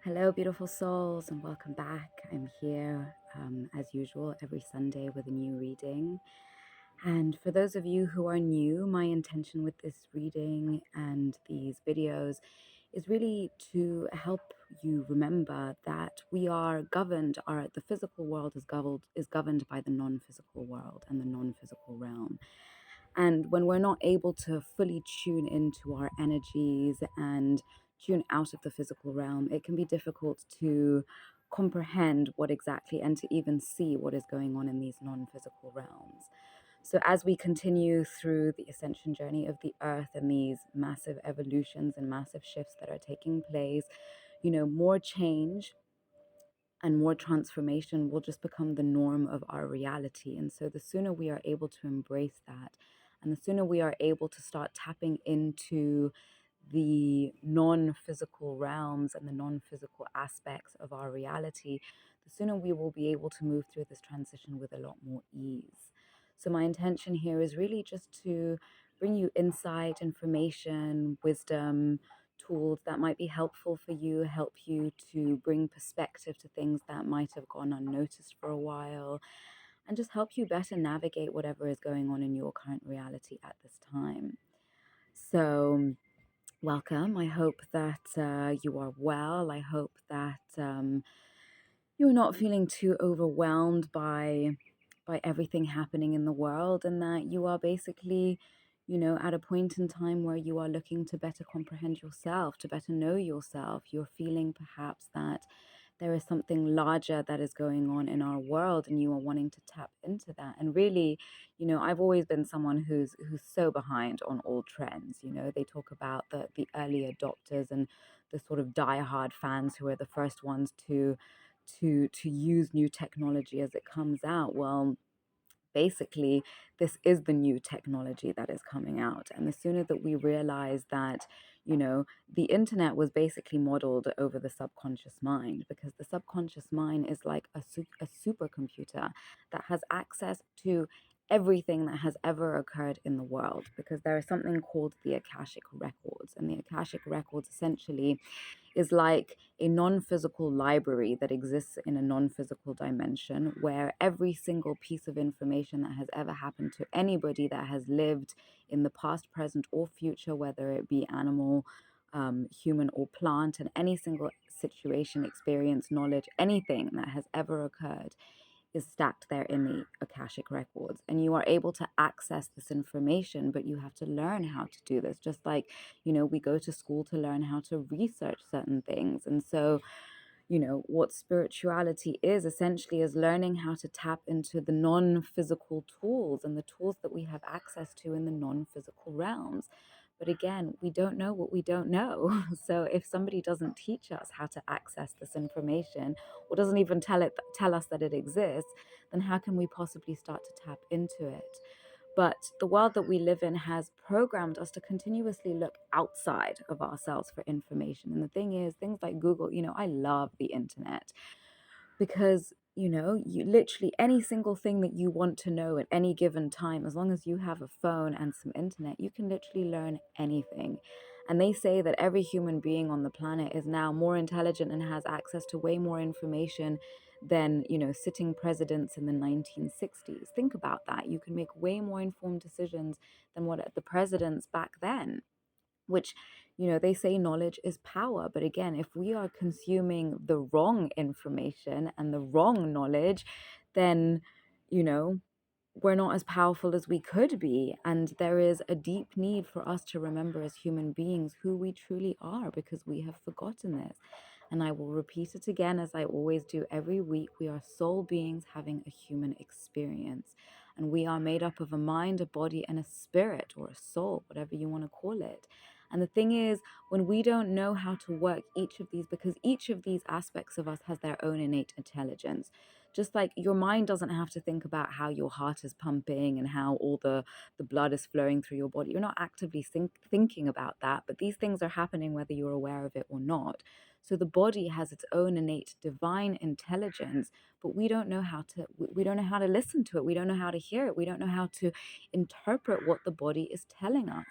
Hello, beautiful souls, and welcome back. I'm here as usual every Sunday with a new reading. And for those of you who are new, my intention with this reading and these videos is really to help you remember that we are governed, the physical world is governed by the non-physical world and the non-physical realm. And when we're not able to fully tune into our energies and tune out of the physical realm, it can be difficult to comprehend what exactly and to even see what is going on in these non physical realms. So, as we continue through the ascension journey of the earth and these massive evolutions and massive shifts that are taking place, more change and more transformation will just become the norm of our reality. And so the sooner we are able to embrace that, and the sooner we are able to start tapping into the non physical realms and the non physical aspects of our reality, the sooner we will be able to move through this transition with a lot more ease. So, my intention here is really just to bring you insight, information, wisdom, tools that might be helpful for you, help you to bring perspective to things that might have gone unnoticed for a while, and just help you better navigate whatever is going on in your current reality at this time. So, welcome. I hope that you are well. I hope that you're not feeling too overwhelmed by everything happening in the world, and that you are basically, at a point in time where you are looking to better comprehend yourself, to better know yourself. You're feeling perhaps that there is something larger that is going on in our world, and you are wanting to tap into that. And really, I've always been someone who's so behind on all trends. They talk about the early adopters and the sort of diehard fans who are the first ones to use new technology as it comes out. Well, basically, this is the new technology that is coming out. And the sooner that we realize that, the internet was basically modeled over the subconscious mind, because the subconscious mind is like a supercomputer that has access to everything that has ever occurred in the world, because there is something called the Akashic Records. And the Akashic Records essentially is like a non physical library that exists in a non physical dimension, where every single piece of information that has ever happened to anybody that has lived in the past, present, or future, whether it be animal, human, or plant, and any single situation, experience, knowledge, anything that has ever occurred is stacked there in the Akashic records. And you are able to access this information, but you have to learn how to do this. Just like, we go to school to learn how to research certain things. And so, what spirituality is essentially is learning how to tap into the non-physical tools and the tools that we have access to in the non-physical realms. But again, we don't know what we don't know. So if somebody doesn't teach us how to access this information, or doesn't even tell us that it exists, then how can we possibly start to tap into it? But the world that we live in has programmed us to continuously look outside of ourselves for information. And the thing is, things like Google, I love the internet, because you literally, any single thing that you want to know at any given time, as long as you have a phone and some internet, you can literally learn anything. And they say that every human being on the planet is now more intelligent and has access to way more information than, sitting presidents in the 1960s. Think about that. You can make way more informed decisions than what the presidents back then, which, they say knowledge is power. But again, if we are consuming the wrong information and the wrong knowledge, then, you know we're not as powerful as we could be. And there is a deep need for us to remember as human beings who we truly are, because we have forgotten this. And I will repeat it again, as I always do every week. We are soul beings having a human experience. And we are made up of a mind, a body, and a spirit, or a soul, whatever you want to call it. And the thing is, when we don't know how to work each of these, because each of these aspects of us has their own innate intelligence. Just like your mind doesn't have to think about how your heart is pumping and how all the blood is flowing through your body. You're not actively thinking about that, but these things are happening whether you're aware of it or not. So the body has its own innate divine intelligence, but we don't know how to we don't know how to listen to it. We don't know how to hear it. We don't know how to interpret what the body is telling us.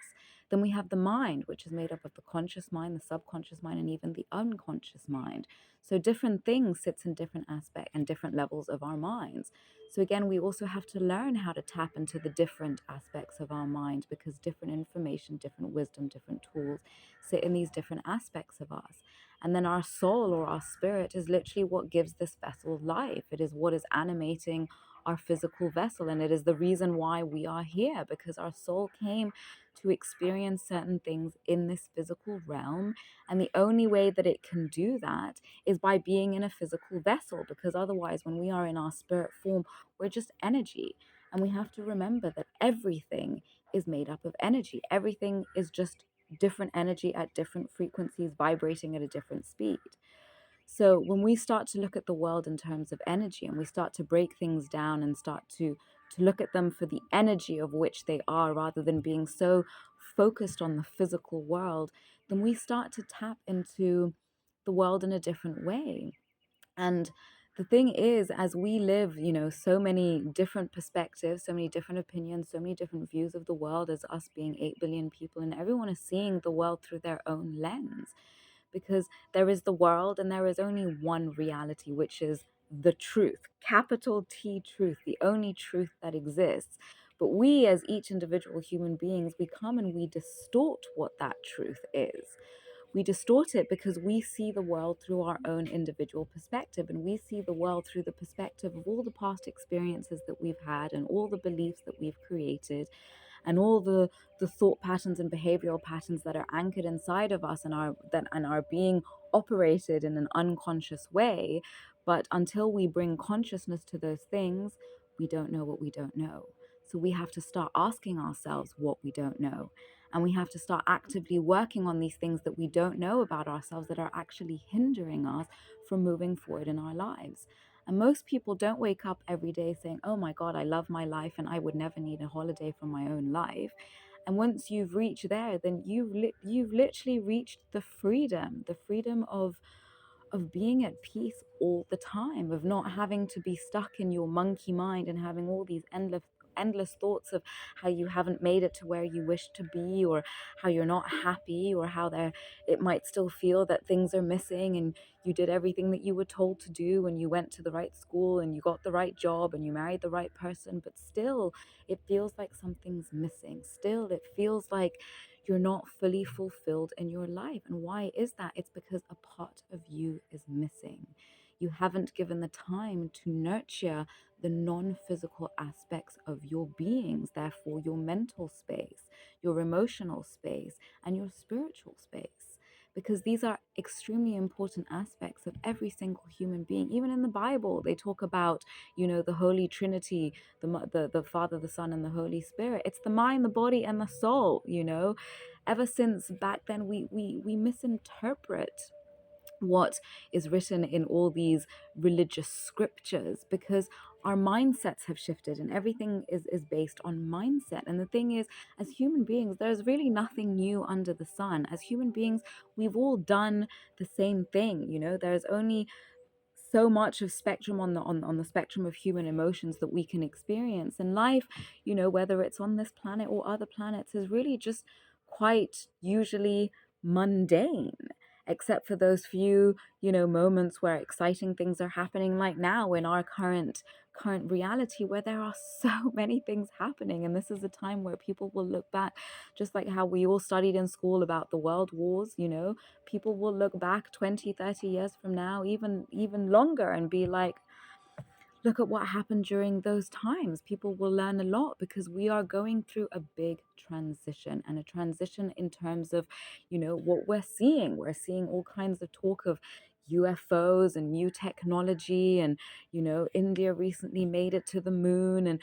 Then we have the mind, which is made up of the conscious mind, the subconscious mind, and even the unconscious mind. So different things sits in different aspects and different levels of our minds. So again, we also have to learn how to tap into the different aspects of our mind, because different information, different wisdom, different tools sit in these different aspects of us. And then our soul or our spirit is literally what gives this vessel life. It is what is animating our physical vessel. And it is the reason why we are here, because our soul came to experience certain things in this physical realm. And the only way that it can do that is by being in a physical vessel, because otherwise, when we are in our spirit form, we're just energy. And we have to remember that everything is made up of energy. Everything is just different energy at different frequencies, vibrating at a different speed. So when we start to look at the world in terms of energy, and we start to break things down and start to look at them for the energy of which they are, rather than being so focused on the physical world, then we start to tap into the world in a different way. And the thing is, as we live, so many different perspectives, so many different opinions, so many different views of the world, as us being 8 billion people, and everyone is seeing the world through their own lens, because there is the world and there is only one reality, which is the truth, capital T truth, the only truth that exists. But we, as each individual human beings, we come and we distort what that truth is. We distort it because we see the world through our own individual perspective, and we see the world through the perspective of all the past experiences that we've had and all the beliefs that we've created, and all the thought patterns and behavioral patterns that are anchored inside of us and are being operated in an unconscious way. But until we bring consciousness to those things, we don't know what we don't know. So we have to start asking ourselves what we don't know, and we have to start actively working on these things that we don't know about ourselves, that are actually hindering us from moving forward in our lives. And most people don't wake up every day saying, oh my God, I love my life and I would never need a holiday from my own life. And once you've reached there, then you've literally reached the freedom of being at peace all the time, of not having to be stuck in your monkey mind and having all these endless thoughts of how you haven't made it to where you wish to be, or how you're not happy, or how there it might still feel that things are missing, and you did everything that you were told to do, and you went to the right school and you got the right job and you married the right person, but still it feels like something's missing. Still it feels like you're not fully fulfilled in your life. And why is that? It's because a part of you is missing. You haven't given the time to nurture the non-physical aspects of your beings, therefore your mental space, your emotional space, and your spiritual space. Because these are extremely important aspects of every single human being. Even in the Bible, they talk about, the Holy Trinity, the Father, the Son, and the Holy Spirit. It's the mind, the body, and the soul. Ever since back then, we misinterpret what is written in all these religious scriptures, because our mindsets have shifted, and everything is based on mindset. And the thing is, as human beings, there's really nothing new under the sun. As human beings, we've all done the same thing. There's only so much of spectrum on the spectrum of human emotions that we can experience. And life, whether it's on this planet or other planets, is really just quite usually mundane, except for those few, moments where exciting things are happening, like now in our current reality, where there are so many things happening. And this is a time where people will look back, just like how we all studied in school about the world wars. People will look back 20, 30 years from now, even longer, and be like, look at what happened during those times. People will learn a lot, because we are going through a big transition, and a transition in terms of, what we're seeing. We're seeing all kinds of talk of UFOs and new technology, and India recently made it to the moon, and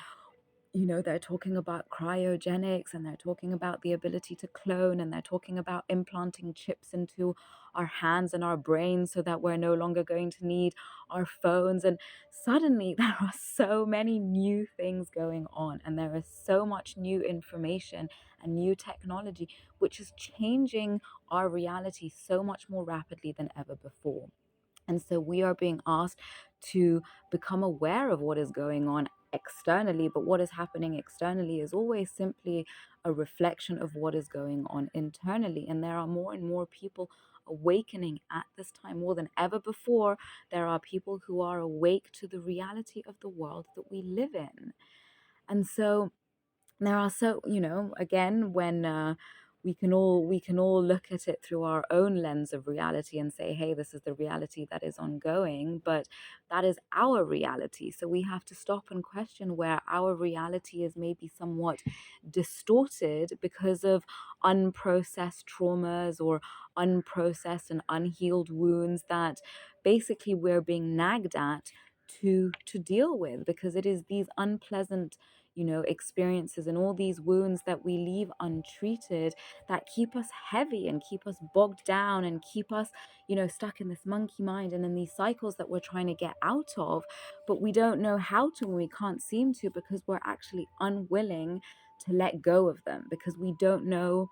they're talking about cryogenics, and they're talking about the ability to clone, and they're talking about implanting chips into our hands and our brains so that we're no longer going to need our phones. And suddenly there are so many new things going on, and there is so much new information and new technology, which is changing our reality so much more rapidly than ever before. And so we are being asked to become aware of what is going on externally, but what is happening externally is always simply a reflection of what is going on internally. And there are more and more people awakening at this time more than ever before. There are people who are awake to the reality of the world that we live in. And so there are, so again, when we can all look at it through our own lens of reality and say, hey, this is the reality that is ongoing, but that is our reality. So we have to stop and question where our reality is maybe somewhat distorted because of unprocessed traumas or unprocessed and unhealed wounds that basically we're being nagged at to deal with, because it is these unpleasant experiences and all these wounds that we leave untreated that keep us heavy and keep us bogged down and keep us, stuck in this monkey mind and in these cycles that we're trying to get out of, but we don't know how to and we can't seem to because we're actually unwilling to let go of them, because we don't know.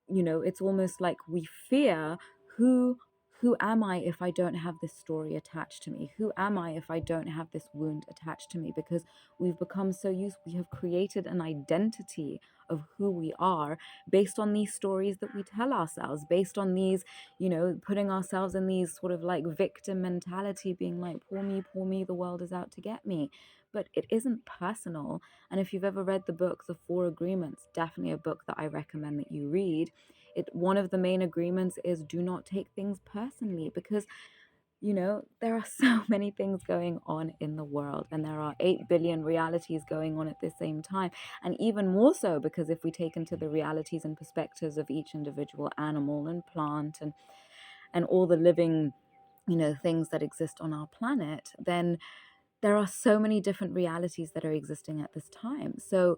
It's almost like we fear who who am I if I don't have this story attached to me? Who am I if I don't have this wound attached to me? Because we've become so used, we have created an identity of who we are based on these stories that we tell ourselves, based on these, putting ourselves in these sort of like victim mentality, being like, poor me, the world is out to get me. But it isn't personal. And if you've ever read the book, The Four Agreements, definitely a book that I recommend that you read. One of the main agreements is do not take things personally, because there are so many things going on in the world, and there are 8 billion realities going on at the same time. And even more so, because if we take into the realities and perspectives of each individual animal and plant and all the living things that exist on our planet, then there are so many different realities that are existing at this time. So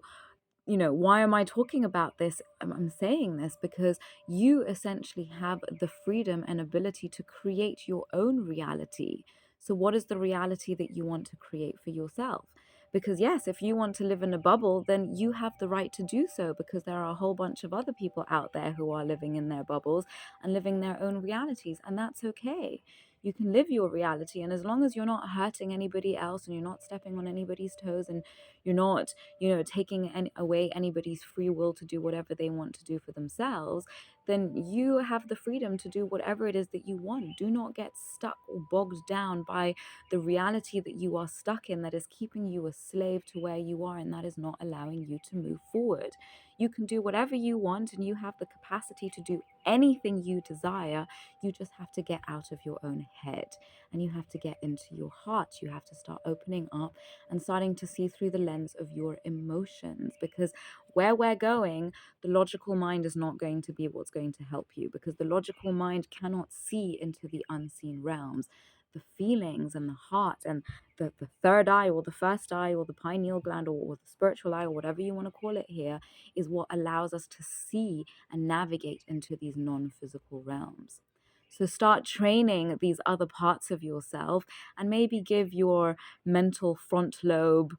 why am I talking about this? I'm saying this because you essentially have the freedom and ability to create your own reality. So, what is the reality that you want to create for yourself? Because, yes, if you want to live in a bubble, then you have the right to do so, because there are a whole bunch of other people out there who are living in their bubbles and living their own realities, and that's okay. You can live your reality, and as long as you're not hurting anybody else and you're not stepping on anybody's toes and you're not taking away anybody's free will to do whatever they want to do for themselves, then you have the freedom to do whatever it is that you want. Do not get stuck or bogged down by the reality that you are stuck in, that is keeping you a slave to where you are, and that is not allowing you to move forward. You can do whatever you want, and you have the capacity to do anything you desire. You just have to get out of your own head, and you have to get into your heart. You have to start opening up and starting to see through the lens of your emotions, because where we're going, the logical mind is not going to be what's going to help you, because the logical mind cannot see into the unseen realms. The feelings and the heart and the third eye, or the first eye, or the pineal gland, or the spiritual eye, or whatever you want to call it here, is what allows us to see and navigate into these non-physical realms. So start training these other parts of yourself, and maybe give your mental front lobe,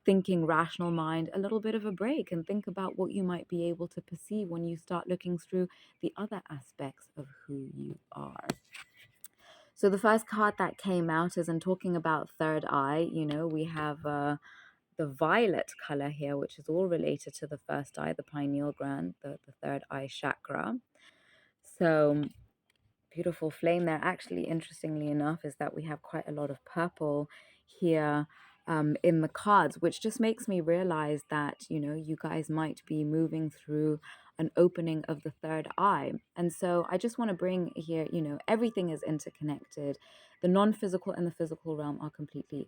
thinking rational mind a little bit of a break, and think about what you might be able to perceive when you start looking through the other aspects of who you are. So the first card that came out is, in talking about third eye, we have the violet color here, which is all related to the first eye, the pineal gland, the third eye chakra. So beautiful flame there. Actually, interestingly enough, is that we have quite a lot of purple here in the cards, which just makes me realize that, you guys might be moving through an opening of the third eye. And so I just want to bring here, everything is interconnected. The non-physical and the physical realm are completely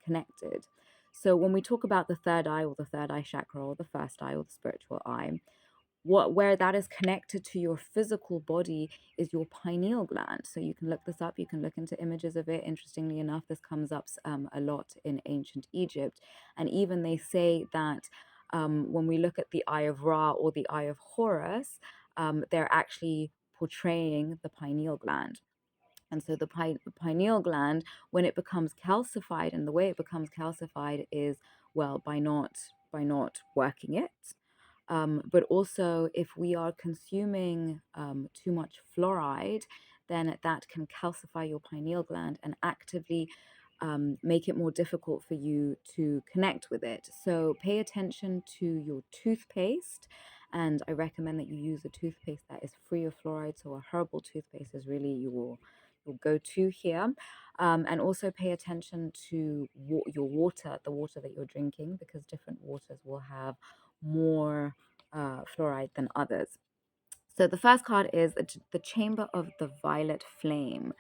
connected. So when we talk about the third eye, or the third eye chakra, or the first eye, or the spiritual eye, where that is connected to your physical body is your pineal gland. So you can look this up, you can look into images of it. Interestingly enough, this comes up a lot in ancient Egypt, and even they say that when we look at the eye of Ra or the eye of Horus, they're actually portraying the pineal gland. And so the pineal gland, when it becomes calcified, and the way it becomes calcified is, well, by not working it, but also if we are consuming too much fluoride, then that can calcify your pineal gland and actively make it more difficult for you to connect with it. So pay attention to your toothpaste. And I recommend that you use a toothpaste that is free of fluoride. So a herbal toothpaste is really your go-to here. And also pay attention to your water, the water that you're drinking, because different waters will have more fluoride than others. So the first card is the Chamber of the Violet Flame,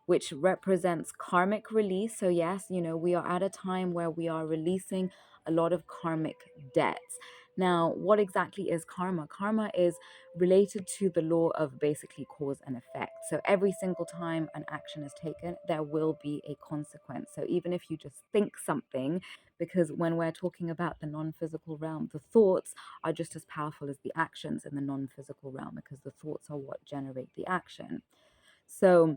which represents karmic release. So, yes, we are at a time where we are releasing a lot of karmic debts. Now, what exactly is karma? Karma is related to the law of basically cause and effect. So, every single time an action is taken, there will be a consequence. So, even if you just think something, because when we're talking about the non physical realm, the thoughts are just as powerful as the actions in the non physical realm, because the thoughts are what generate the action. So,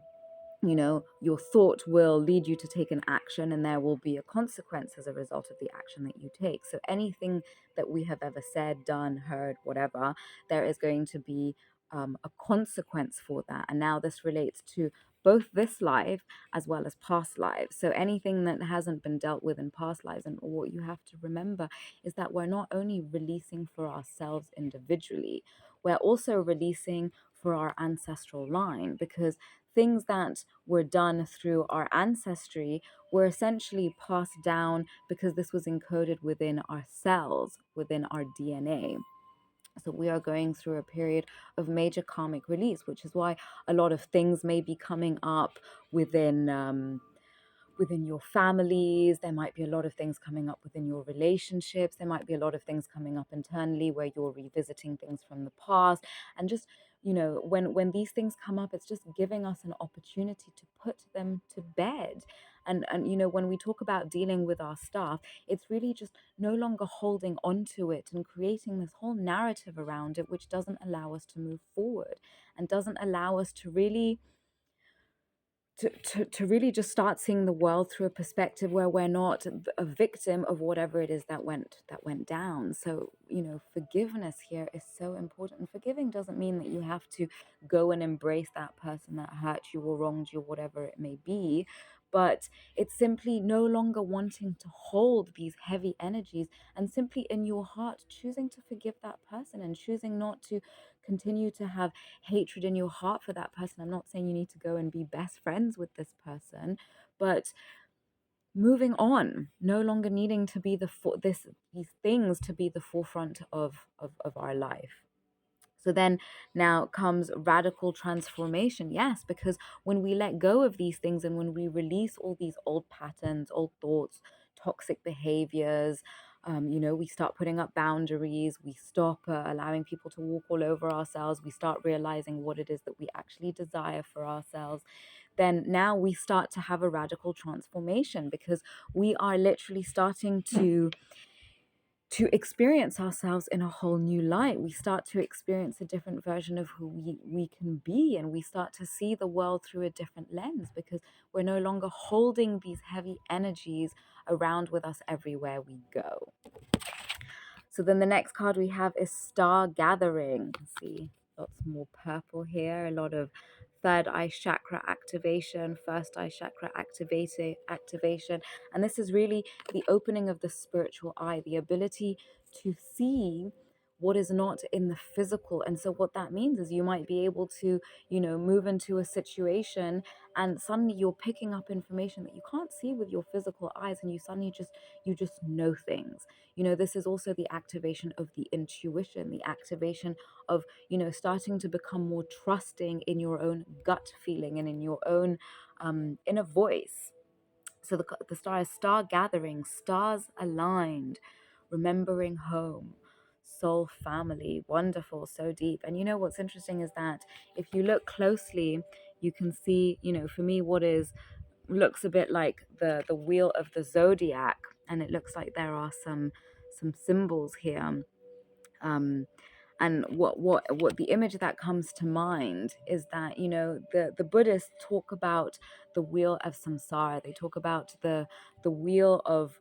your thought will lead you to take an action, and there will be a consequence as a result of the action that you take. So anything that we have ever said, done, heard, whatever, there is going to be a consequence for that. And now this relates to both this life as well as past lives. So anything that hasn't been dealt with in past lives, and what you have to remember is that we're not only releasing for ourselves individually, we're also releasing for our ancestral line, because things that were done through our ancestry were essentially passed down because this was encoded within our cells, within our DNA. So we are going through a period of major karmic release, which is why a lot of things may be coming up within your families. There might be a lot of things coming up within your relationships. There might be a lot of things coming up internally where you're revisiting things from the past. And just, when these things come up, it's just giving us an opportunity to put them to bed. And when we talk about dealing with our stuff, it's really just no longer holding on to it and creating this whole narrative around it, which doesn't allow us to move forward and doesn't allow us to really to really just start seeing the world through a perspective where we're not a victim of whatever it is that went down. So, forgiveness here is so important. And forgiving doesn't mean that you have to go and embrace that person that hurt you or wronged you, whatever it may be, but it's simply no longer wanting to hold these heavy energies, and simply in your heart choosing to forgive that person and choosing not to continue to have hatred in your heart for that person. I'm not saying you need to go and be best friends with this person, but moving on, no longer needing to be these things to be the forefront of our life. So then now comes radical transformation. Yes, because when we let go of these things and when we release all these old patterns, old thoughts, toxic behaviors, we start putting up boundaries, we stop allowing people to walk all over ourselves, we start realizing what it is that we actually desire for ourselves, then now we start to have a radical transformation, because we are literally starting to experience ourselves in a whole new light. We start to experience a different version of who we can be, and we start to see the world through a different lens, because we're no longer holding these heavy energies around with us everywhere we go. So then the next card we have is Star Gathering. You can see lots more purple here, a lot of third eye chakra activation, first eye chakra activation. And this is really the opening of the spiritual eye, the ability to see what is not in the physical. And so what that means is you might be able to, move into a situation, and suddenly you're picking up information that you can't see with your physical eyes, and you just know things. This is also the activation of the intuition, the activation of, starting to become more trusting in your own gut feeling and in your own inner voice. So the star is star gathering, stars aligned, remembering home, soul family. Wonderful, so deep. And what's interesting is that if you look closely, you can see, for me, what looks a bit like the wheel of the zodiac, and it looks like there are some symbols here. And what the image that comes to mind is that, the Buddhists talk about the wheel of samsara. They talk about the wheel of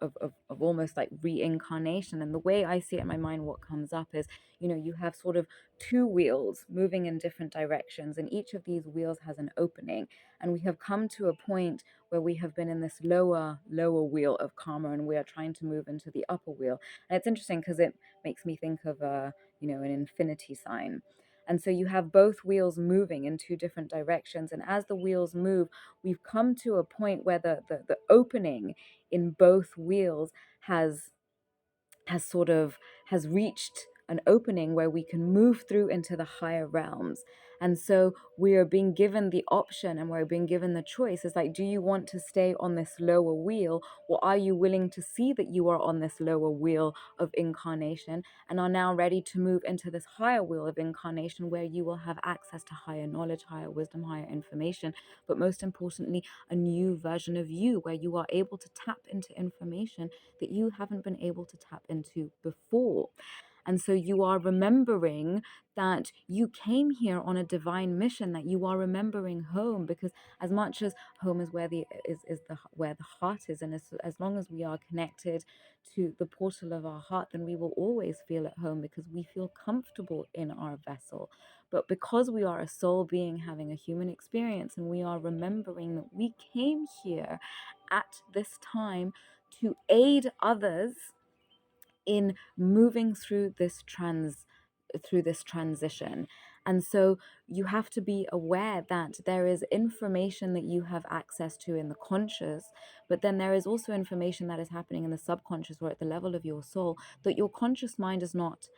of almost like reincarnation. And the way I see it in my mind, what comes up is, you have sort of two wheels moving in different directions, and each of these wheels has an opening. And we have come to a point where we have been in this lower wheel of karma, and we are trying to move into the upper wheel. And it's interesting because it makes me think of an infinity sign. And so you have both wheels moving in two different directions. And as the wheels move, we've come to a point where the opening in both wheels has sort of has reached an opening where we can move through into the higher realms. And so we are being given the option, and we're being given the choice. It's like, do you want to stay on this lower wheel, or are you willing to see that you are on this lower wheel of incarnation and are now ready to move into this higher wheel of incarnation, where you will have access to higher knowledge, higher wisdom, higher information, but most importantly, a new version of you, where you are able to tap into information that you haven't been able to tap into before. And so you are remembering that you came here on a divine mission, that you are remembering home, because as much as home is where where the heart is, and as long as we are connected to the portal of our heart, then we will always feel at home, because we feel comfortable in our vessel. But because we are a soul being having a human experience, and we are remembering that we came here at this time to aid others in moving through this transition. And so you have to be aware that there is information that you have access to in the conscious, but then there is also information that is happening in the subconscious, or at the level of your soul, that your conscious mind is not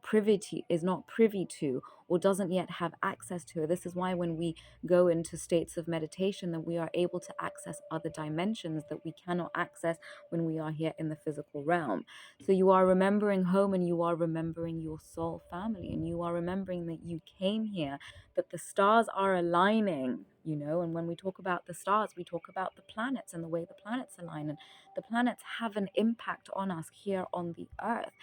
privy to, or doesn't yet have access to. This is why when we go into states of meditation, that we are able to access other dimensions that we cannot access when we are here in the physical realm. So you are remembering home, and you are remembering your soul family, and you are remembering that you came here, that the stars are aligning, and when we talk about the stars, we talk about the planets and the way the planets align, and the planets have an impact on us here on the earth.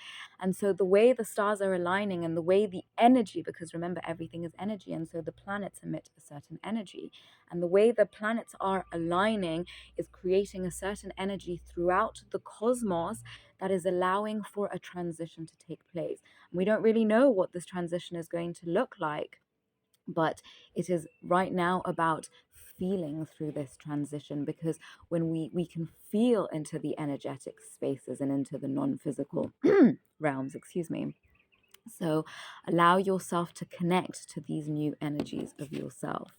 And so the way the stars are aligning, and the way the energy, because remember, everything is energy, and so the planets emit a certain energy, and the way the planets are aligning is creating a certain energy throughout the cosmos that is allowing for a transition to take place. We don't really know what this transition is going to look like, but it is right now about feeling through this transition, because when we can feel into the energetic spaces and into the non-physical realms, excuse me. So allow yourself to connect to these new energies of yourself.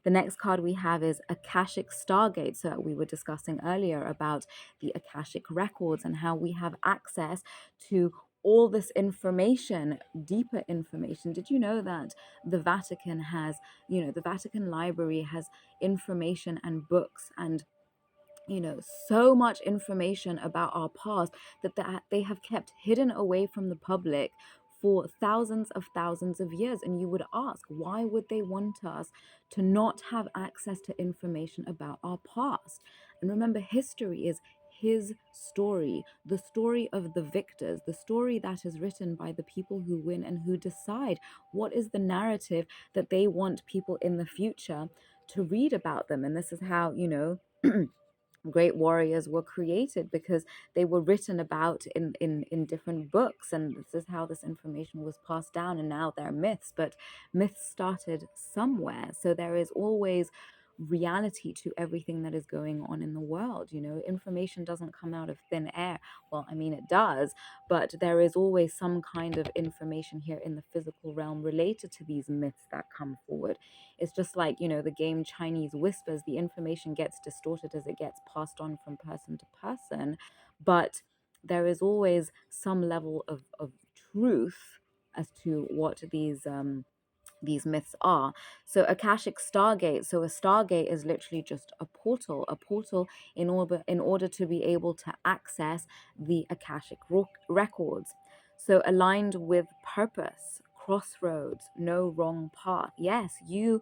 The next card we have is Akashic Stargate. So we were discussing earlier about the Akashic records and how we have access to all this information, deeper information. Did you know that the Vatican has, the Vatican Library has information and books and so much information about our past that they have kept hidden away from the public for thousands of years? And you would ask, why would they want us to not have access to information about our past? And remember, history is his story, the story of the victors, the story that is written by the people who win and who decide what is the narrative that they want people in the future to read about them. And this is how, great warriors were created, because they were written about in different books, and this is how this information was passed down, and now they're myths, but myths started somewhere. So there is always reality to everything that is going on in the world. Information doesn't come out of thin air. Well, I mean, it does, but there is always some kind of information here in the physical realm related to these myths that come forward. It's just like, the game Chinese whispers. The information gets distorted as it gets passed on from person to person, but there is always some level of truth as to what these myths are. So Akashic Stargate. So a Stargate is literally just a portal in order to be able to access the Akashic records. So aligned with purpose, crossroads, no wrong path. Yes, you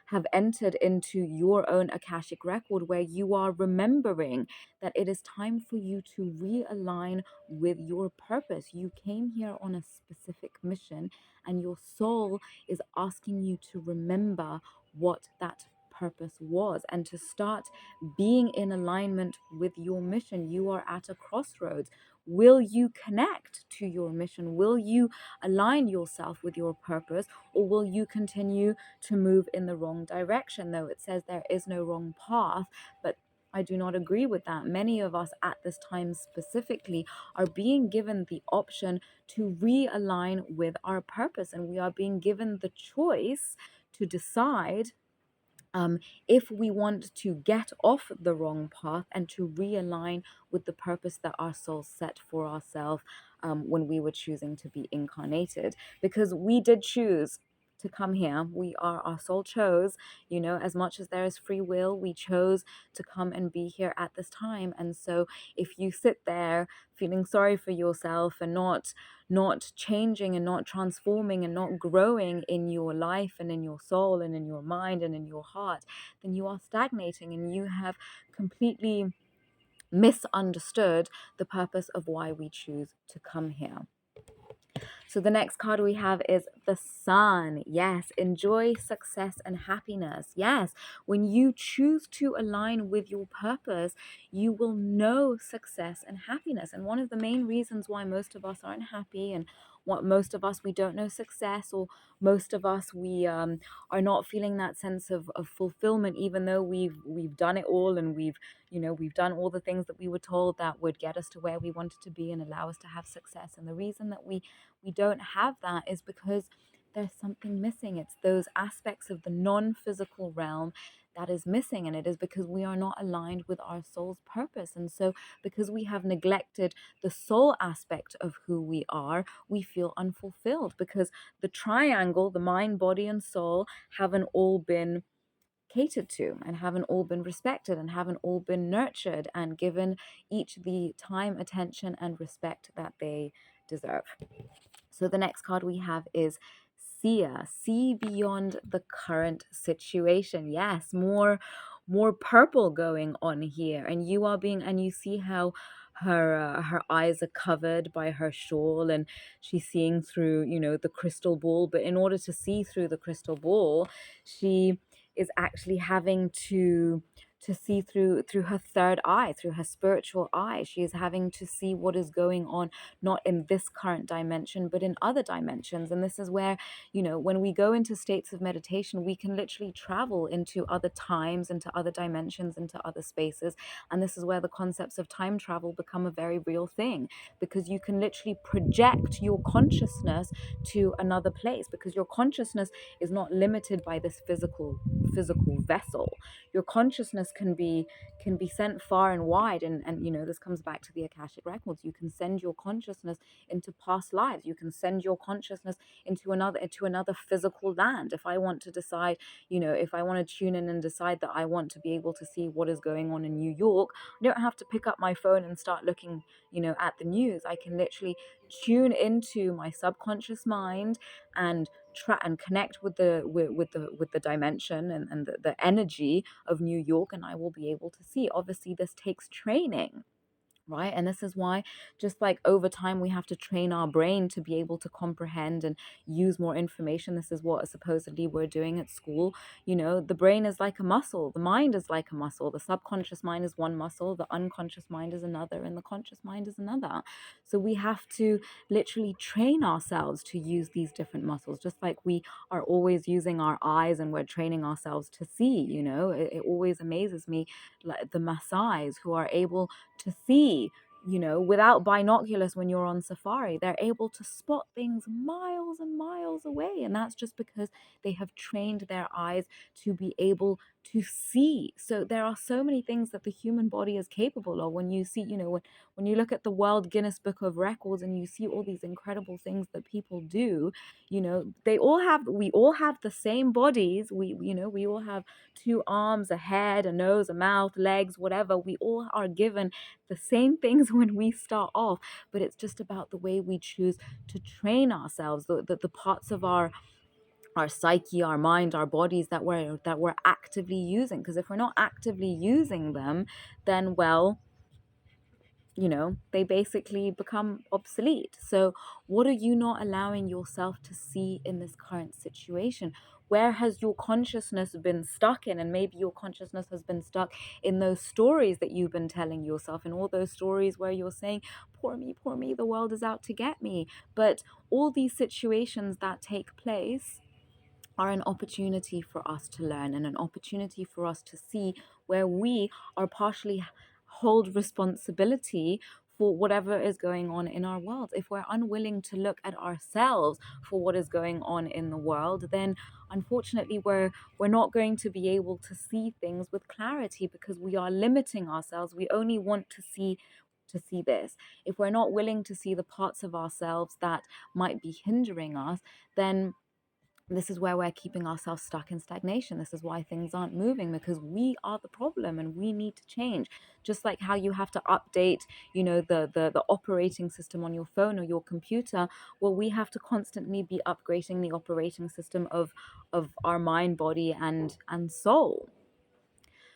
have entered into your own Akashic record, where you are remembering that it is time for you to realign with your purpose. You came here on a specific mission, and your soul is asking you to remember what that purpose was, and to start being in alignment with your mission. You are at a crossroads. Will you connect to your mission? Will you align yourself with your purpose, or will you continue to move in the wrong direction? Though it says there is no wrong path, but I do not agree with that. Many of us at this time specifically are being given the option to realign with our purpose, and we are being given the choice to decide um, if we want to get off the wrong path and to realign with the purpose that our soul set for ourselves when we were choosing to be incarnated. Because we did choose to come here. Our soul chose, as much as there is free will, we chose to come and be here at this time. And so if you sit there feeling sorry for yourself and not changing and not transforming and not growing in your life and in your soul and in your mind and in your heart, then you are stagnating and you have completely misunderstood the purpose of why we choose to come here. So the next card we have is the Sun. Yes, enjoy success and happiness. Yes, when you choose to align with your purpose, you will know success and happiness. And one of the main reasons why most of us aren't happy, and what most of us, we don't know success, or most of us, we are not feeling that sense of fulfillment, even though we've done it all, and we've done all the things that we were told that would get us to where we wanted to be and allow us to have success. And the reason that we don't have that is because there's something missing. It's those aspects of the non-physical realm that is missing, and it is because we are not aligned with our soul's purpose. And so because we have neglected the soul aspect of who we are, we feel unfulfilled, because the triangle, the mind, body, and soul, haven't all been catered to, and haven't all been respected, and haven't all been nurtured and given each the time, attention, and respect that they deserve. So the next card we have is Sia. See beyond the current situation. Yes, more purple going on here, and you see how her eyes are covered by her shawl, and she's seeing through the crystal ball. But in order to see through the crystal ball, she is actually having to see through her third eye, through her spiritual eye. She is having to see what is going on, not in this current dimension, but in other dimensions. And this is where, when we go into states of meditation, we can literally travel into other times, into other dimensions, into other spaces. And this is where the concepts of time travel become a very real thing, because you can literally project your consciousness to another place, because your consciousness is not limited by this physical vessel. Your consciousness can be sent far and wide, and this comes back to the Akashic records. You can send your consciousness into past lives. You can send your consciousness into another physical land. If I want to decide, if I want to tune in and decide that I want to be able to see what is going on in New York, I don't have to pick up my phone and start looking at the news. I can literally tune into my subconscious mind and connect with the dimension and the energy of New York, and I will be able to see. Obviously, this takes training, right? And this is why, just like over time, we have to train our brain to be able to comprehend and use more information. This is what supposedly we're doing at school. The brain is like a muscle, the mind is like a muscle. The subconscious mind is one muscle, the unconscious mind is another, and the conscious mind is another. So we have to literally train ourselves to use these different muscles, just like we are always using our eyes and we're training ourselves to see. It always amazes me, like the Maasais, who are able to see, without binoculars. When you're on safari, they're able to spot things miles and miles away, and that's just because they have trained their eyes to be able to see. So there are so many things that the human body is capable of. When you see, when you look at the World Guinness Book of Records and you see all these incredible things that people do, we all have the same bodies. We all have two arms, a head, a nose, a mouth, legs, whatever. We all are given the same things when we start off, but it's just about the way we choose to train ourselves, the parts of our psyche, our mind, our bodies that we're actively using. Because if we're not actively using them, then, well, they basically become obsolete. So what are you not allowing yourself to see in this current situation? Where has your consciousness been stuck in? And maybe your consciousness has been stuck in those stories that you've been telling yourself, and all those stories where you're saying, poor me, the world is out to get me. But all these situations that take place are an opportunity for us to learn, and an opportunity for us to see where we are partially hold responsibility for whatever is going on in our world. If we're unwilling to look at ourselves for what is going on in the world, then unfortunately we're not going to be able to see things with clarity, because we are limiting ourselves. We only want to see this. If we're not willing to see the parts of ourselves that might be hindering us, then this is where we're keeping ourselves stuck in stagnation. This is why things aren't moving, because we are the problem and we need to change. Just like how you have to update, the operating system on your phone or your computer. Well, we have to constantly be upgrading the operating system of our mind, body, and soul.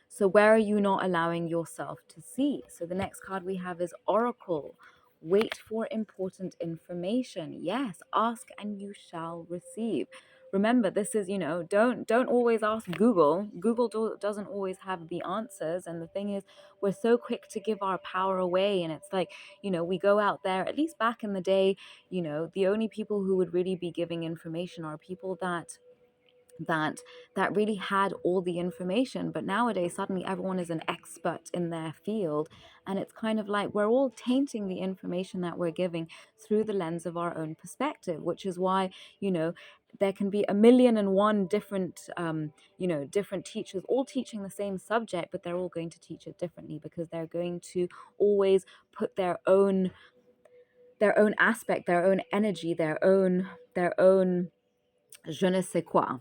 So where are you not allowing yourself to see? So the next card we have is Oracle. Wait for important information. Yes, ask and you shall receive. Remember, this is, don't always ask Google. Google doesn't always have the answers. And the thing is, we're so quick to give our power away. And it's like, we go out there, at least back in the day, the only people who would really be giving information are people that really had all the information. But nowadays suddenly everyone is an expert in their field, and it's kind of like we're all tainting the information that we're giving through the lens of our own perspective, which is why there can be a million and one different different teachers all teaching the same subject, but they're all going to teach it differently, because they're going to always put their own aspect, their own energy, their own je ne sais quoi,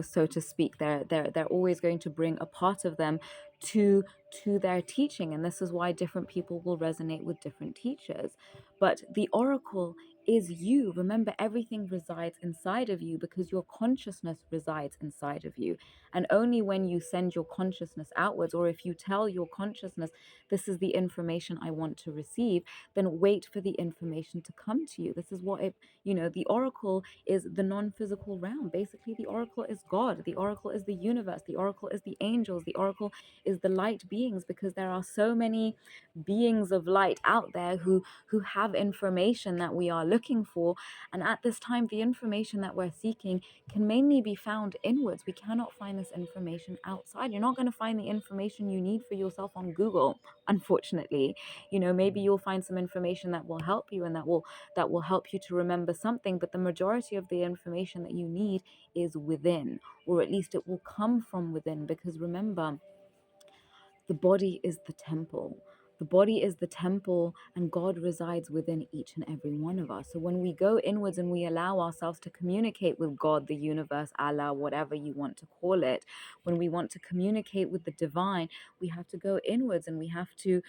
so to speak. They're always going to bring a part of them to their teaching, and this is why different people will resonate with different teachers. But the oracle is you. Remember, everything resides inside of you, because your consciousness resides inside of you. And only when you send your consciousness outwards, or if you tell your consciousness, this is the information I want to receive, then wait for the information to come to you. This is what the oracle is, the non-physical realm. Basically, the oracle is God. The oracle is the universe. The oracle is the angels. The oracle is the light beings, because there are so many beings of light out there who have information that we are looking for. And at this time, the information that we're seeking can mainly be found inwards. We cannot find this information outside. You're not going to find the information you need for yourself on Google, unfortunately. Maybe you'll find some information that will help you, and that will help you to remember something, but the majority of the information that you need is within, or at least it will come from within. Because remember, the body is the temple. The body is the temple, and God resides within each and every one of us. So when we go inwards and we allow ourselves to communicate with God, the universe, Allah, whatever you want to call it, when we want to communicate with the divine, we have to go inwards, and we have to,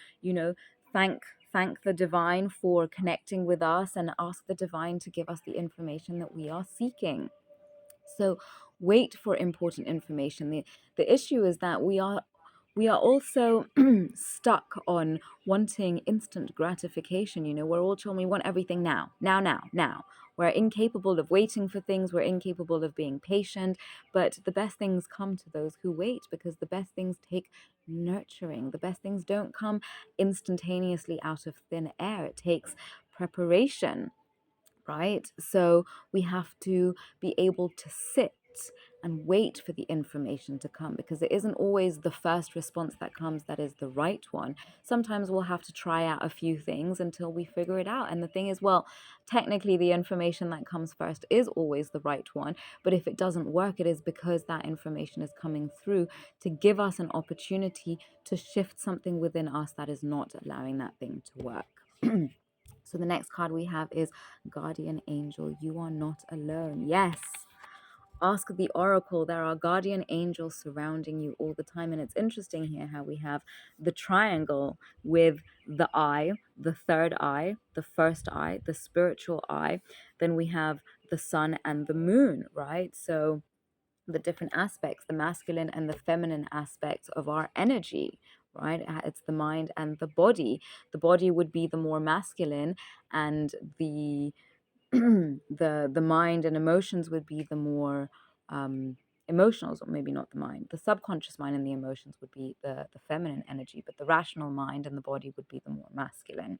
thank the divine for connecting with us, and ask the divine to give us the information that we are seeking. So wait for important information. The issue is that we are also stuck on wanting instant gratification. We're all told we want everything now. We're incapable of waiting for things. We're incapable of being patient. But the best things come to those who wait, because the best things take nurturing. The best things don't come instantaneously out of thin air. It takes preparation, right? So we have to be able to sit and wait for the information to come, because it isn't always the first response that comes that is the right one. Sometimes we'll have to try out a few things until we figure it out. And the thing is, well, technically the information that comes first is always the right one, but if it doesn't work, it is because that information is coming through to give us an opportunity to shift something within us that is not allowing that thing to work. So the next card we have is Guardian Angel. You are not alone. Yes. Ask the oracle. There are guardian angels surrounding you all the time. And it's interesting here how we have the triangle with the eye, the third eye, the first eye, the spiritual eye. Then we have the sun and the moon, right? So the different aspects, the masculine and the feminine aspects of our energy, right? It's the mind and the body. The body would be the more masculine, and the the mind and emotions would be the more emotionals, or maybe not the mind. The subconscious mind and the emotions would be the feminine energy, but the rational mind and the body would be the more masculine.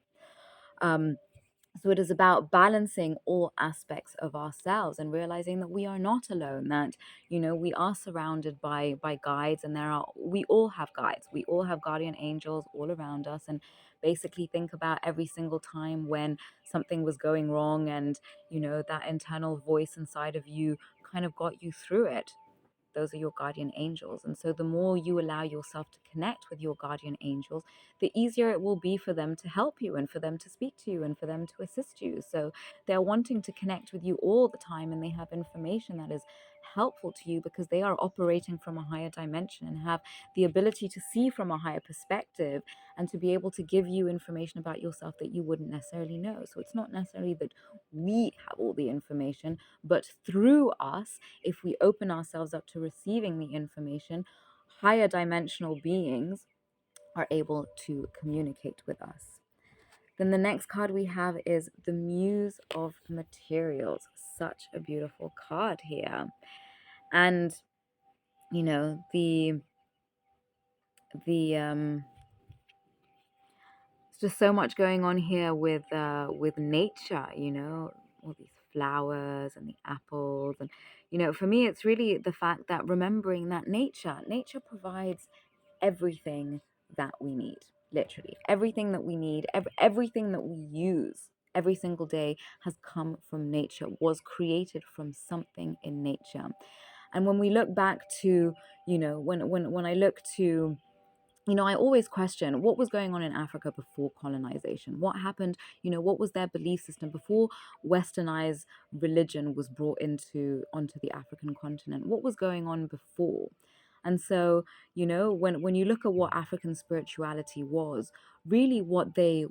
Um, so it is about balancing all aspects of ourselves and realizing that we are not alone, that, we are surrounded by guides, and we all have guides. We all have guardian angels all around us. And basically think about every single time when something was going wrong, and, that internal voice inside of you kind of got you through it. Those are your guardian angels. And so the more you allow yourself to connect with your guardian angels, the easier it will be for them to help you, and for them to speak to you, and for them to assist you. So they're wanting to connect with you all the time, and they have information that is helpful to you because they are operating from a higher dimension and have the ability to see from a higher perspective, and to be able to give you information about yourself that you wouldn't necessarily know. So it's not necessarily that we have all the information, but through us, if we open ourselves up to receiving the information, higher dimensional beings are able to communicate with us. Then the next card we have is the Muse of Materials. Such a beautiful card here. And, the there's just so much going on here with nature, all these flowers and the apples. And, for me, it's really the fact that remembering that nature provides everything that we need. Literally everything that we need, everything that we use every single day has come from nature, was created from something in nature. And when we look back to, when I look to, I always question what was going on in Africa before colonization. What happened? What was their belief system before westernized religion was brought onto the African continent? What was going on before? And so, when you look at what African spirituality was, really what they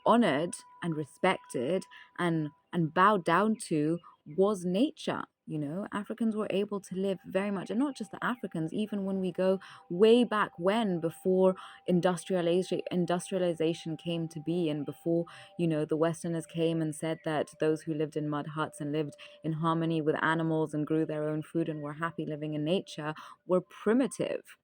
honored and respected and bowed down to was nature. Africans were able to live very much, and not just the Africans, even when we go way back when, before industrialization came to be, and before, the Westerners came and said that those who lived in mud huts and lived in harmony with animals and grew their own food and were happy living in nature were primitive.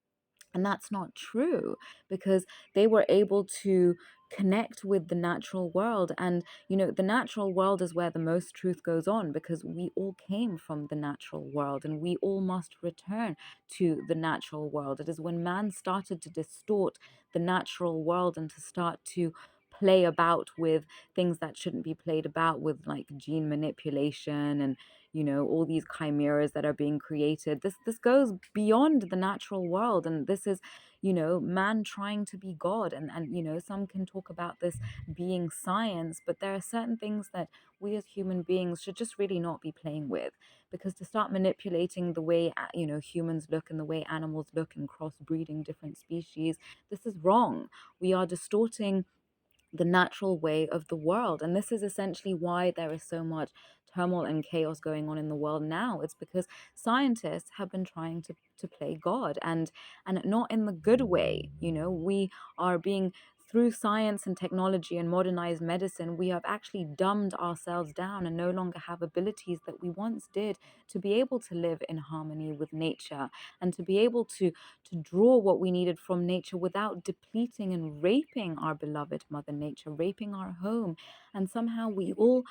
And that's not true, because they were able to connect with the natural world. And, the natural world is where the most truth goes on, because we all came from the natural world, and we all must return to the natural world. It is when man started to distort the natural world and to start to play about with things that shouldn't be played about with, like gene manipulation and, all these chimeras that are being created. This goes beyond the natural world, and this is, man trying to be God. And some can talk about this being science, but there are certain things that we as human beings should just really not be playing with, because to start manipulating the way, humans look and the way animals look, and crossbreeding different species, this is wrong. We are distorting the natural way of the world. And this is essentially why there is so much turmoil and chaos going on in the world now. It's because scientists have been trying to play God, and not in the good way. We are being, through science and technology and modernized medicine, we have actually dumbed ourselves down and no longer have abilities that we once did, to be able to live in harmony with nature, and to be able to draw what we needed from nature without depleting and raping our beloved mother nature, raping our home. And somehow we all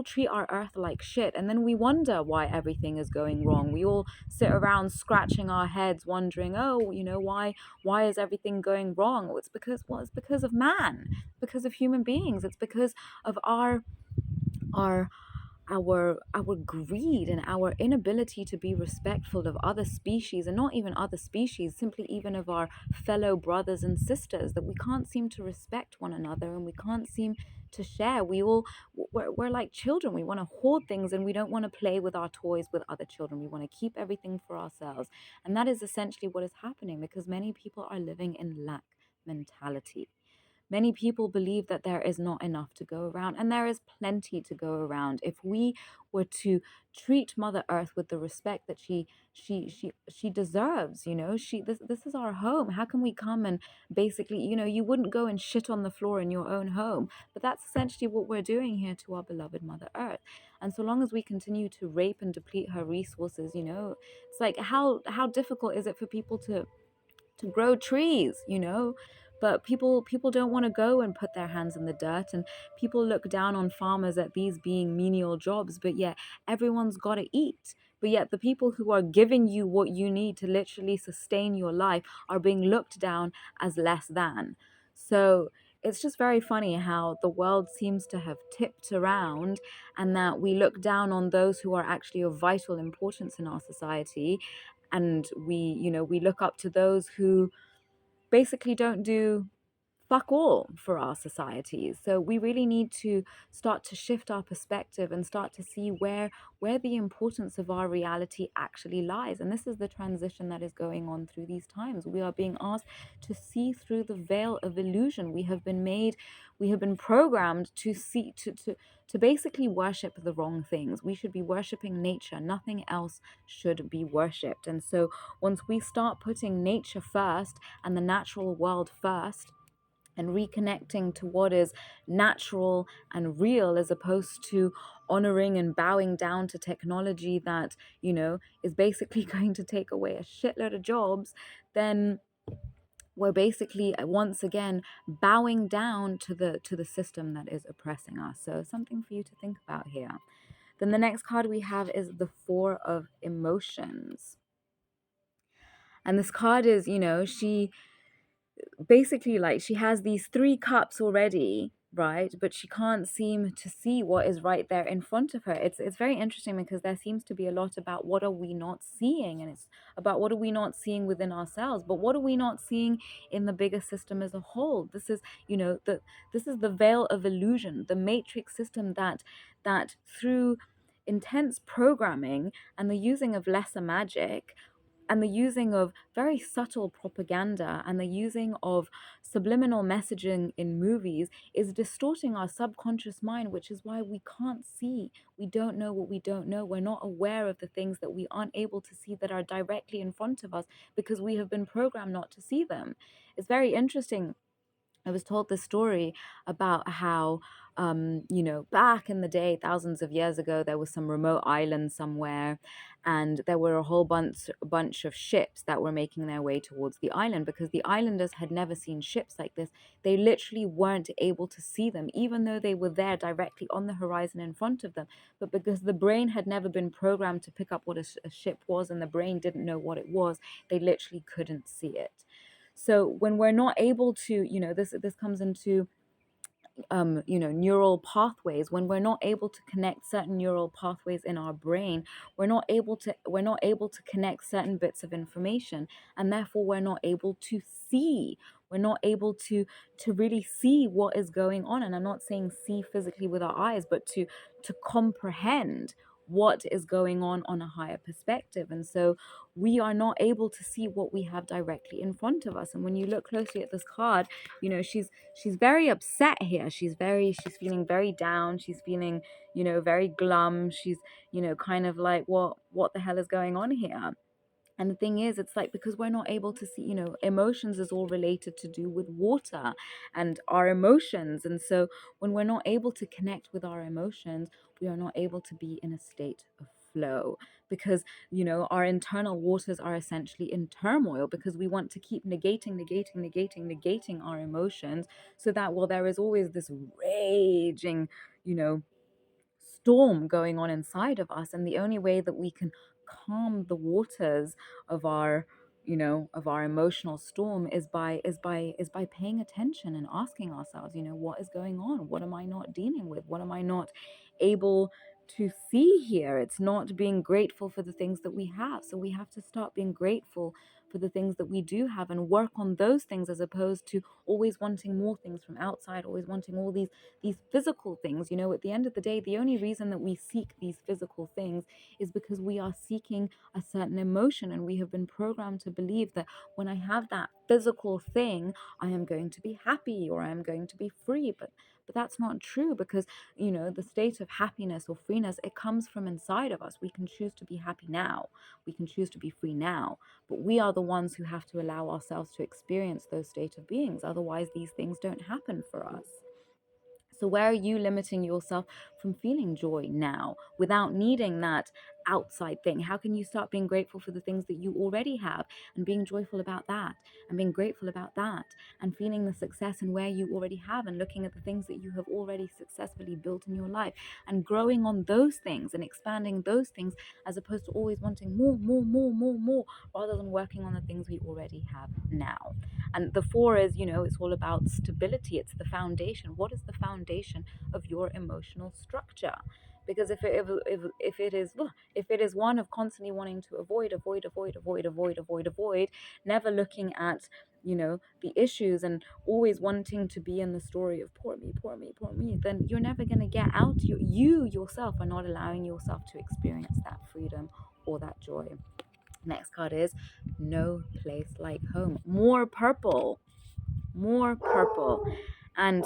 treat our earth like shit, and then we wonder why everything is going wrong. We all sit around scratching our heads wondering, oh, why is everything going wrong? It's because of man, because of human beings. It's because of our our greed and our inability to be respectful of other species, and not even other species, simply even of our fellow brothers and sisters, that we can't seem to respect one another, and we can't seem to share. We're like children. We want to hoard things, and we don't want to play with our toys with other children. We want to keep everything for ourselves. And that is essentially what is happening, because many people are living in lack mentality. Many people believe that there is not enough to go around, and there is plenty to go around. If we were to treat Mother Earth with the respect that she deserves, this is our home. How can we come and basically, you wouldn't go and shit on the floor in your own home, but that's essentially what we're doing here to our beloved Mother Earth. And so long as we continue to rape and deplete her resources, it's like how difficult is it for people to grow trees, but people don't want to go and put their hands in the dirt, and people look down on farmers at these being menial jobs, but yet everyone's got to eat. But yet the people who are giving you what you need to literally sustain your life are being looked down as less than. So it's just very funny how the world seems to have tipped around, and that we look down on those who are actually of vital importance in our society, and we look up to those who basically don't do fuck all for our societies. So we really need to start to shift our perspective and start to see where the importance of our reality actually lies. And this is the transition that is going on through these times. We are being asked to see through the veil of illusion. We have been programmed to see to basically worship the wrong things. We should be worshiping nature. Nothing else should be worshipped. And so once we start putting nature first and the natural world first, and reconnecting to what is natural and real, as opposed to honoring and bowing down to technology that is basically going to take away a shitload of jobs, then we're basically once again bowing down to the system that is oppressing us. So something for you to think about here. Then the next card we have is the Four of Emotions. And this card is, she basically, like, she has these three cups already, right? But she can't seem to see what is right there in front of her. It's very interesting, because there seems to be a lot about what are we not seeing, and it's about what are we not seeing within ourselves, but what are we not seeing in the bigger system as a whole. This is, this is the veil of illusion, the matrix system that through intense programming and the using of lesser magic and the using of very subtle propaganda and the using of subliminal messaging in movies is distorting our subconscious mind, which is why we can't see. We don't know what we don't know. We're not aware of the things that we aren't able to see that are directly in front of us, because we have been programmed not to see them. It's very interesting. I was told this story about how, back in the day, thousands of years ago, there was some remote island somewhere, and there were a whole bunch of ships that were making their way towards the island, because the islanders had never seen ships like this. They literally weren't able to see them, even though they were there directly on the horizon in front of them. But because the brain had never been programmed to pick up what a ship was, and the brain didn't know what it was, they literally couldn't see it. So when we're not able to, this comes into neural pathways. When we're not able to connect certain neural pathways in our brain, we're not able to connect certain bits of information, and therefore we're not able to see. We're not able to really see what is going on. And I'm not saying see physically with our eyes, but to comprehend what is going on a higher perspective. And so we are not able to see what we have directly in front of us. And when you look closely at this card, she's very upset here. She's feeling very down. She's feeling, very glum. She's, kind of like, what the hell is going on here? And the thing is, it's like, because we're not able to see, emotions is all related to do with water and our emotions. And so when we're not able to connect with our emotions, we are not able to be in a state of flow, because, our internal waters are essentially in turmoil, because we want to keep negating our emotions, so that, well, there is always this raging, storm going on inside of us. And the only way that we can calm the waters of our emotional storm is by paying attention and asking ourselves, what is going on? What am I not dealing with? What am I not able to see here? It's not being grateful for the things that we have. So we have to start being grateful for the things that we do have and work on those things, as opposed to always wanting more things from outside, always wanting all these physical things. At the end of the day, the only reason that we seek these physical things is because we are seeking a certain emotion, and we have been programmed to believe that when I have that physical thing, I am going to be happy or I am going to be free. But that's not true, because the state of happiness or freeness, it comes from inside of us. We can choose to be happy now, we can choose to be free now, but we are the ones who have to allow ourselves to experience those state of beings. Otherwise, these things don't happen for us. So where are you limiting yourself from feeling joy now without needing that outside thing? How can you start being grateful for the things that you already have and being joyful about that and being grateful about that and feeling the success and where you already have and looking at the things that you have already successfully built in your life and growing on those things and expanding those things, as opposed to always wanting more, more, more, more, more, rather than working on the things we already have now. And the four is, it's all about stability. It's the foundation. What is the foundation of your emotional structure? Because if it is one of constantly wanting to avoid, never looking at the issues and always wanting to be in the story of poor me, poor me, poor me, then you're never going to get out. You yourself are not allowing yourself to experience that freedom or that joy. Next card is No Place Like Home. More purple. And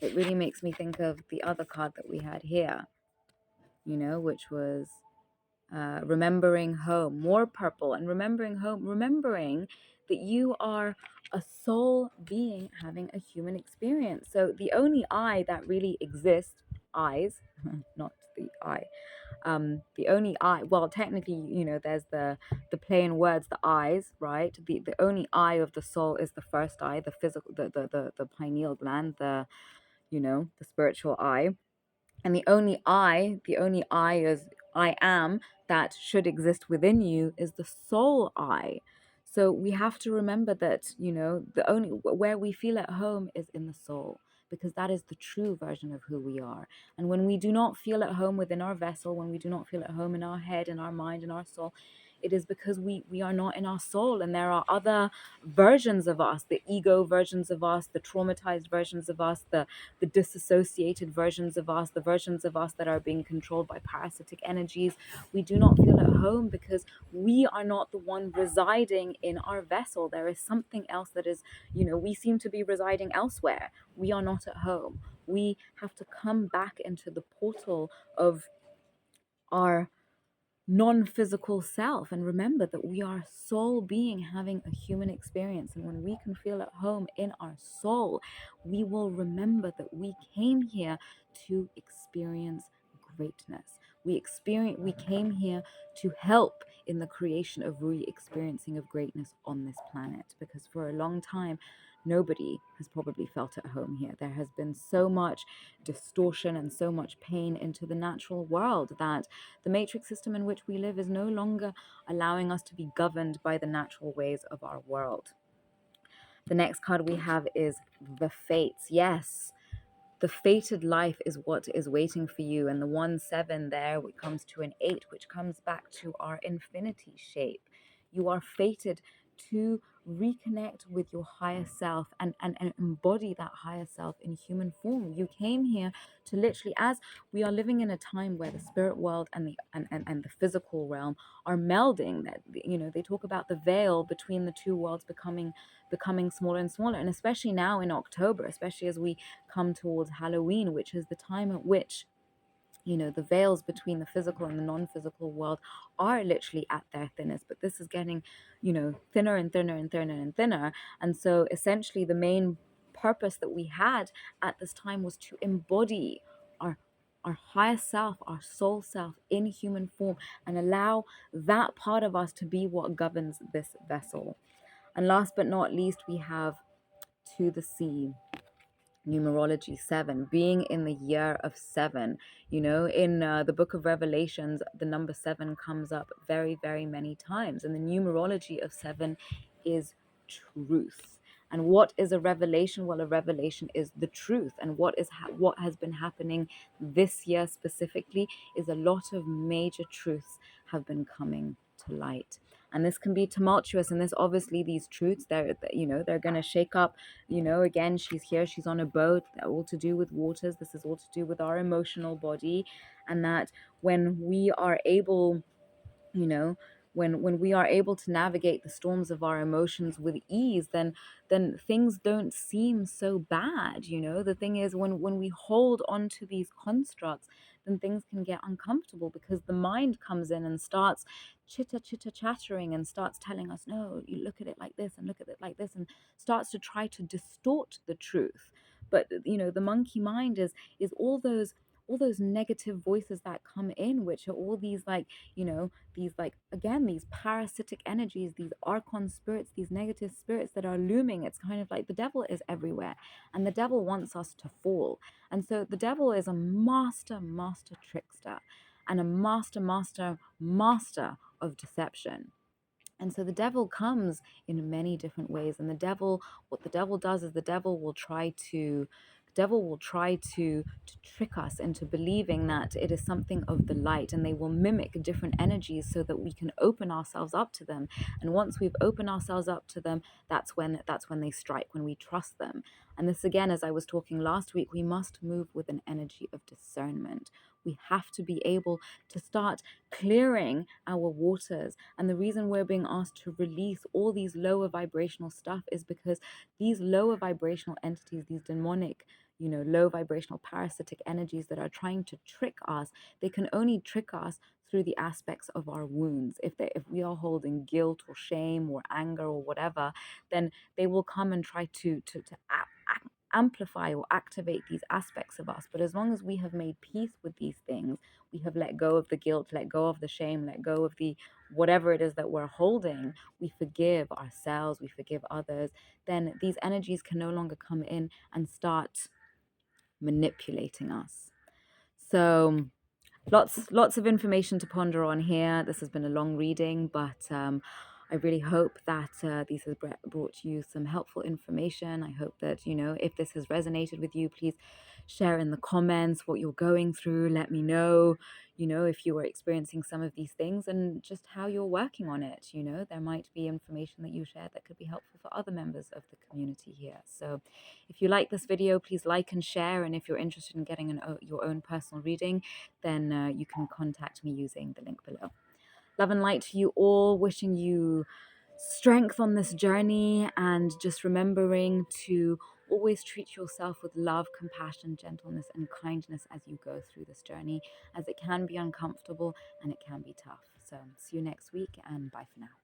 it really makes me think of the other card that we had here, which was remembering home. More purple. And remembering home, remembering that you are a soul being having a human experience. So the only I that really exists, eyes, not the I, the only eye, well, technically, there's the play in words, the eyes, right? The only eye of the soul is the first eye, the physical, the pineal gland, the spiritual eye. And the only I is I am, that should exist within you, is the soul I. So we have to remember that, the only where we feel at home is in the soul, because that is the true version of who we are. And when we do not feel at home within our vessel, when we do not feel at home in our head, in our mind, in our soul, it is because we are not in our soul, and there are other versions of us, the ego versions of us, the traumatized versions of us, the disassociated versions of us, the versions of us that are being controlled by parasitic energies. We do not feel at home because we are not the one residing in our vessel. There is something else that is, we seem to be residing elsewhere. We are not at home. We have to come back into the portal of our non-physical self and remember that we are a soul being having a human experience. And when we can feel at home in our soul, we will remember that we came here to experience greatness. We came here to help in the creation of re-experiencing of greatness on this planet, because for a long time nobody has probably felt at home here. There has been so much distortion and so much pain into the natural world that the matrix system in which we live is no longer allowing us to be governed by the natural ways of our world. The next card we have is the Fates. Yes, the fated life is what is waiting for you. And the 1-7 there, which comes to an 8, which comes back to our infinity shape. You are fated to reconnect with your higher self and embody that higher self in human form. You came here to literally, as we are living in a time where the spirit world and the physical realm are melding, that they talk about the veil between the two worlds becoming smaller and smaller. And especially now in October, especially as we come towards Halloween, which is the time at which the veils between the physical and the non-physical world are literally at their thinnest. But this is getting thinner and thinner and thinner and thinner. And so essentially the main purpose that we had at this time was to embody our higher self, our soul self in human form, and allow that part of us to be what governs this vessel. And last but not least, we have To the Sea. Numerology 7, being in the year of 7. In the book of Revelations, the number 7 comes up very, very many times. And the numerology of 7 is truth. And what is a revelation? Well, a revelation is the truth. And what has been happening this year specifically is a lot of major truths have been coming to light. And this can be tumultuous. And this, obviously, these truths, they're going to shake up. Again, she's here, she's on a boat. They're all to do with waters. This is all to do with our emotional body. And that when we are able, when we are able to navigate the storms of our emotions with ease, then things don't seem so bad. The thing is, when we hold on to these constructs, then things can get uncomfortable, because the mind comes in and starts chitter chattering and starts telling us, no, you look at it like this and look at it like this, and starts to try to distort the truth. But the monkey mind is all those negative voices that come in, which are all these, like, these, like, again, these parasitic energies, these archon spirits, these negative spirits that are looming. It's kind of like the devil is everywhere, and the devil wants us to fall. And so the devil is a master trickster, and a master of deception. And so the devil comes in many different ways. And what the devil does is the devil will try to trick us into believing that it is something of the light, and they will mimic different energies so that we can open ourselves up to them. And once we've opened ourselves up to them, that's when they strike, when we trust them. And this, again, as I was talking last week, we must move with an energy of discernment. We have to be able to start clearing our waters. And the reason we're being asked to release all these lower vibrational stuff is because these lower vibrational entities, these demonic, low vibrational parasitic energies that are trying to trick us, they can only trick us through the aspects of our wounds. If we are holding guilt or shame or anger or whatever, then they will come and try to amplify or activate these aspects of us. But as long as we have made peace with these things, we have let go of the guilt, let go of the shame, let go of the whatever it is that we're holding, we forgive ourselves, we forgive others, then these energies can no longer come in and start manipulating us. So lots of information to ponder on here. This has been a long reading, but I really hope that these have brought you some helpful information. I hope that, if this has resonated with you, please share in the comments what you're going through. Let me know, if you are experiencing some of these things and just how you're working on it. There might be information that you shared that could be helpful for other members of the community here. So if you like this video, please like and share. And if you're interested in getting your own personal reading, then you can contact me using the link below. Love and light to you all, wishing you strength on this journey, and just remembering to always treat yourself with love, compassion, gentleness, and kindness as you go through this journey, as it can be uncomfortable and it can be tough. So see you next week, and bye for now.